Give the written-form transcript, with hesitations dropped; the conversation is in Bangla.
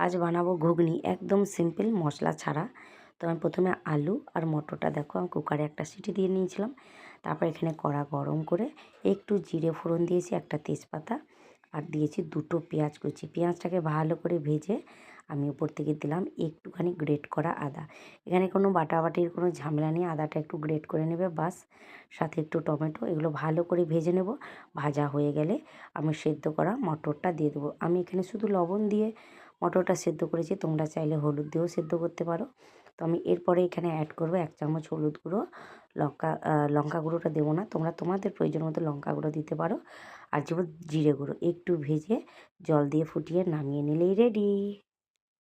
আজ বানাবো ঘুগনি, একদম সিম্পল মশলা ছাড়া। তো আমি প্রথমে আলু আর মটরটা দেখো আমি কুকারে একটা সিটি দিয়ে নিয়েছিলাম। তারপর এখানে কড়া গরম করে একটু জিরে ফোড়ন দিয়েছি, একটা তেজপাতা আর দিয়েছি দুটো পেঁয়াজ কুচি। পেঁয়াজটাকে ভালো করে ভেজে আমি উপর থেকে দিলাম একটুখানি গ্রেট করা আদা। এখানে কোনো বাটাবাটির কোনো ঝামেলা নেই, আদাটা একটু গ্রেট করে নেবে বাস। সাথে একটু টমেটো, এগুলো ভালো করে ভেজে নেব। ভাজা হয়ে গেলে আমি সেদ্ধ করা মটরটা দিয়ে দেবো। আমি এখানে শুধু লবণ দিয়ে মটরটা সেদ্ধ করেছি, তোমরা চাইলে হলুদ দিয়েও সেদ্ধ করতে পারো। তো আমি এরপরে এখানে অ্যাড করবো 1 চামচ হলুদ গুঁড়ো, লঙ্কা গুঁড়োটা দেবো না, তোমরা তোমাদের প্রয়োজন মতো লঙ্কা গুঁড়ো দিতে পারো। আর যেমন জিরে গুঁড়ো একটু ভেজে জল দিয়ে ফুটিয়ে নামিয়ে নিলেই রেডি।